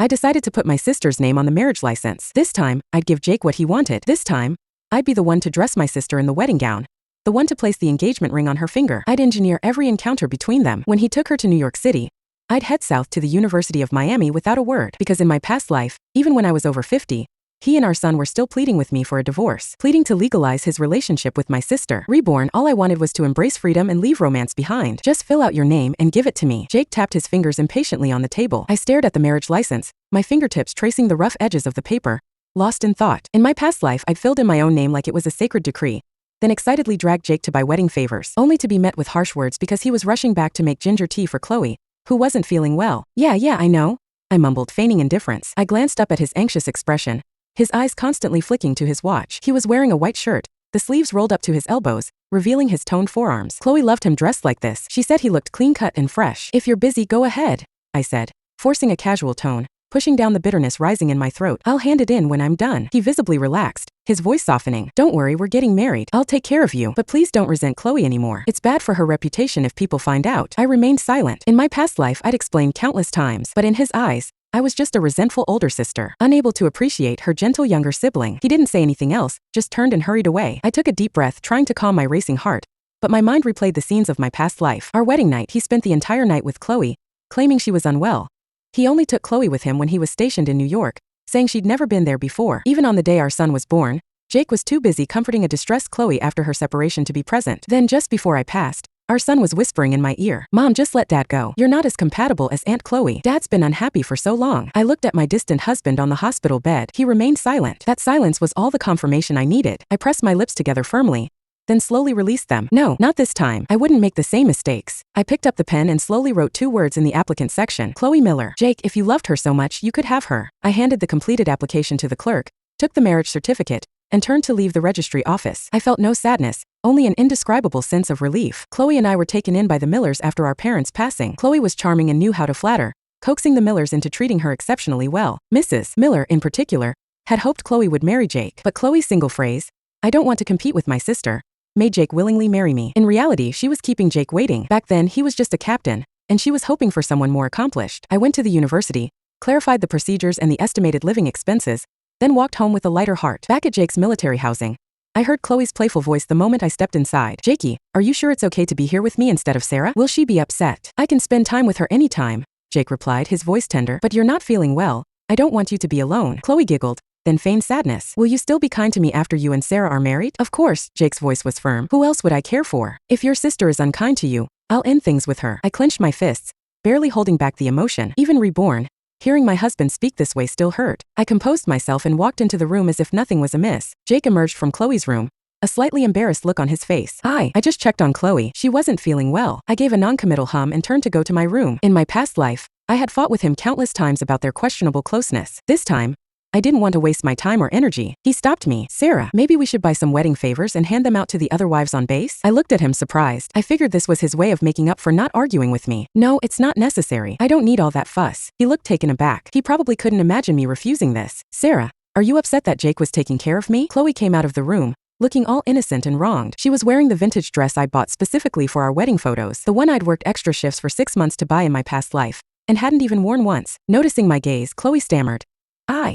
I decided to put my sister's name on the marriage license. This time, I'd give Jake what he wanted. This time, I'd be the one to dress my sister in the wedding gown, the one to place the engagement ring on her finger. I'd engineer every encounter between them. When he took her to New York City, I'd head south to the University of Miami without a word, because in my past life, even when I was over 50, he and our son were still pleading with me for a divorce, pleading to legalize his relationship with my sister. Reborn, all I wanted was to embrace freedom and leave romance behind. Just fill out your name and give it to me. Jake tapped his fingers impatiently on the table. I stared at the marriage license, my fingertips tracing the rough edges of the paper, lost in thought. In my past life, I'd filled in my own name like it was a sacred decree, then excitedly dragged Jake to buy wedding favors, only to be met with harsh words because he was rushing back to make ginger tea for Chloe, who wasn't feeling well. Yeah, I know, I mumbled, feigning indifference. I glanced up at his anxious expression, his eyes constantly flicking to his watch. He was wearing a white shirt, the sleeves rolled up to his elbows, revealing his toned forearms. Chloe loved him dressed like this. She said he looked clean-cut and fresh. If you're busy, go ahead, I said, forcing a casual tone, pushing down the bitterness rising in my throat. I'll hand it in when I'm done. He visibly relaxed, his voice softening. Don't worry, we're getting married. I'll take care of you. But please don't resent Chloe anymore. It's bad for her reputation if people find out. I remained silent. In my past life, I'd explained countless times, but in his eyes, I was just a resentful older sister, unable to appreciate her gentle younger sibling. He didn't say anything else, just turned and hurried away. I took a deep breath, trying to calm my racing heart, but my mind replayed the scenes of my past life. Our wedding night, he spent the entire night with Chloe, claiming she was unwell. He only took Chloe with him when he was stationed in New York, saying she'd never been there before. Even on the day our son was born, Jake was too busy comforting a distressed Chloe after her separation to be present. Then just before I passed, our son was whispering in my ear, "Mom, just let Dad go. You're not as compatible as Aunt Chloe. Dad's been unhappy for so long." I looked at my distant husband on the hospital bed. He remained silent. That silence was all the confirmation I needed. I pressed my lips together firmly, then slowly released them. No, not this time. I wouldn't make the same mistakes. I picked up the pen and slowly wrote 2 words in the applicant section. Chloe Miller. Jake, if you loved her so much, you could have her. I handed the completed application to the clerk, took the marriage certificate, and turned to leave the registry office. I felt no sadness, only an indescribable sense of relief. Chloe and I were taken in by the Millers after our parents' passing. Chloe was charming and knew how to flatter, coaxing the Millers into treating her exceptionally well. Mrs. Miller, in particular, had hoped Chloe would marry Jake, but Chloe's single phrase, "I don't want to compete with my sister," made Jake willingly marry me. In reality, she was keeping Jake waiting. Back then, he was just a captain, and she was hoping for someone more accomplished. I went to the university, clarified the procedures and the estimated living expenses, then walked home with a lighter heart. Back at Jake's military housing, I heard Chloe's playful voice the moment I stepped inside. "Jakey, are you sure it's okay to be here with me instead of Sarah? Will she be upset?" "I can spend time with her anytime," Jake replied, his voice tender. "But you're not feeling well. I don't want you to be alone." Chloe giggled, then feigned sadness. "Will you still be kind to me after you and Sarah are married?" "Of course," Jake's voice was firm. "Who else would I care for? If your sister is unkind to you, I'll end things with her." I clenched my fists, barely holding back the emotion. Even Reborn, hearing my husband speak this way, still hurt. I composed myself and walked into the room as if nothing was amiss. Jake emerged from Chloe's room, a slightly embarrassed look on his face. "Hi, I just checked on Chloe. She wasn't feeling well." I gave a non-committal hum and turned to go to my room. In my past life, I had fought with him countless times about their questionable closeness. This time, I didn't want to waste my time or energy. He stopped me. "Sarah, maybe we should buy some wedding favors and hand them out to the other wives on base?" I looked at him surprised. I figured this was his way of making up for not arguing with me. "No, it's not necessary. I don't need all that fuss." He looked taken aback. He probably couldn't imagine me refusing this. "Sarah, are you upset that Jake was taking care of me?" Chloe came out of the room, looking all innocent and wronged. She was wearing the vintage dress I'd bought specifically for our wedding photos, the one I'd worked extra shifts for 6 months to buy in my past life, and hadn't even worn once. Noticing my gaze, Chloe stammered,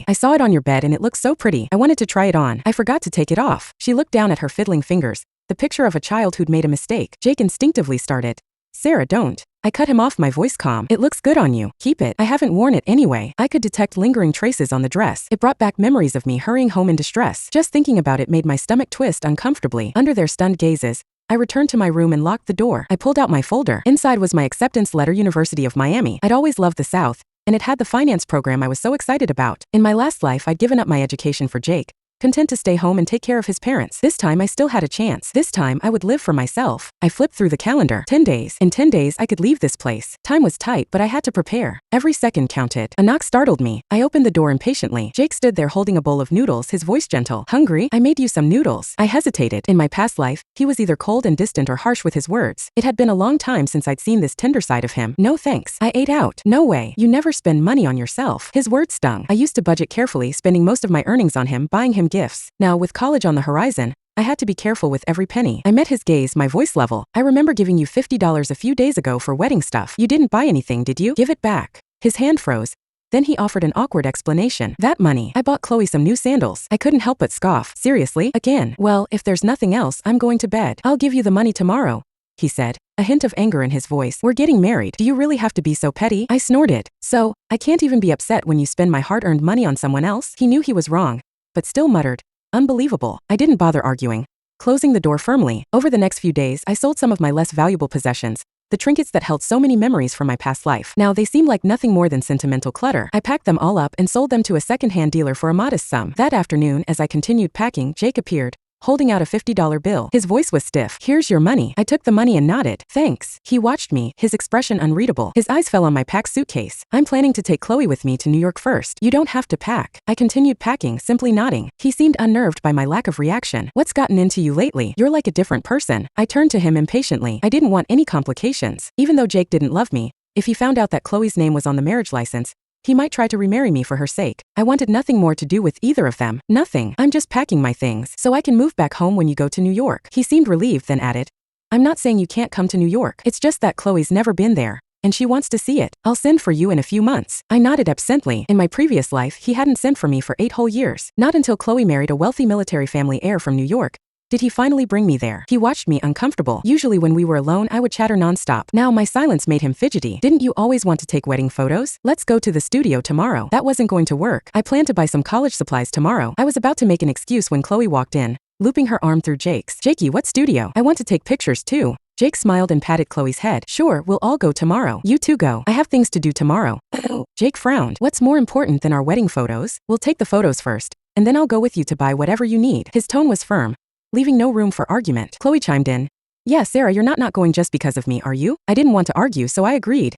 I saw it on your bed and it looked so pretty. I wanted to try it on. I forgot to take it off." She looked down at her fiddling fingers, the picture of a child who'd made a mistake. Jake instinctively started. "Sarah, don't." I cut him off, my voice calm. "It looks good on you. Keep it. I haven't worn it anyway." I could detect lingering traces on the dress. It brought back memories of me hurrying home in distress. Just thinking about it made my stomach twist uncomfortably. Under their stunned gazes, I returned to my room and locked the door. I pulled out my folder. Inside was my acceptance letter, University of Miami. I'd always loved the South, and it had the finance program I was so excited about. In my last life, I'd given up my education for Jake, content to stay home and take care of his parents. This time, I still had a chance. This time, I would live for myself. I flipped through the calendar. 10 days. In 10 days, I could leave this place. Time was tight, but I had to prepare. Every second counted. A knock startled me. I opened the door impatiently. Jake stood there holding a bowl of noodles, his voice gentle. "Hungry? I made you some noodles." I hesitated. In my past life, he was either cold and distant or harsh with his words. It had been a long time since I'd seen this tender side of him. "No thanks. I ate out." "No way. You never spend money on yourself." His words stung. I used to budget carefully, spending most of my earnings on him, buying him gifts. Now, with college on the horizon, I had to be careful with every penny. I met his gaze, my voice level. "I remember giving you $50 a few days ago for wedding stuff. You didn't buy anything, did you? Give it back." His hand froze, Then he offered an awkward explanation. That money. I bought Chloe some new sandals. I couldn't help but scoff. Seriously? Again? Well, if there's nothing else, I'm going to bed. I'll give you the money tomorrow, he said, a hint of anger in his voice. We're getting married. Do you really have to be so petty? I snorted. So, I can't even be upset when you spend my hard-earned money on someone else? He knew he was wrong, but still muttered, unbelievable. I didn't bother arguing. Closing the door firmly, over the next few days, I sold some of my less valuable possessions, the trinkets that held so many memories from my past life. Now they seem like nothing more than sentimental clutter. I packed them all up and sold them to a second-hand dealer for a modest sum. That afternoon, as I continued packing, Jake appeared, holding out a $50 bill. His voice was stiff. Here's your money. I took the money and nodded. Thanks. He watched me, his expression unreadable. His eyes fell on my packed suitcase. I'm planning to take Chloe with me to New York first. You don't have to pack. I continued packing, simply nodding. He seemed unnerved by my lack of reaction. What's gotten into you lately? You're like a different person. I turned to him impatiently. I didn't want any complications. Even though Jake didn't love me, if he found out that Chloe's name was on the marriage license, he might try to remarry me for her sake. I wanted nothing more to do with either of them. Nothing. I'm just packing my things so I can move back home when you go to New York. He seemed relieved, then added, I'm not saying you can't come to New York. It's just that Chloe's never been there, and she wants to see it. I'll send for you in a few months. I nodded absently. In my previous life, he hadn't sent for me for 8 whole years. Not until Chloe married a wealthy military family heir from New York did he finally bring me there. He watched me uncomfortable. Usually when we were alone, I would chatter nonstop. Now my silence made him fidgety. Didn't you always want to take wedding photos? Let's go to the studio tomorrow. That wasn't going to work. I planned to buy some college supplies tomorrow. I was about to make an excuse when Chloe walked in, looping her arm through Jake's. Jakey, what studio? I want to take pictures too. Jake smiled and patted Chloe's head. Sure, we'll all go tomorrow. You two go. I have things to do tomorrow. Jake frowned. What's more important than our wedding photos? We'll take the photos first, and then I'll go with you to buy whatever you need. His tone was firm, leaving no room for argument. Chloe chimed in. Yeah, Sarah, you're not going just because of me, are you? I didn't want to argue, so I agreed.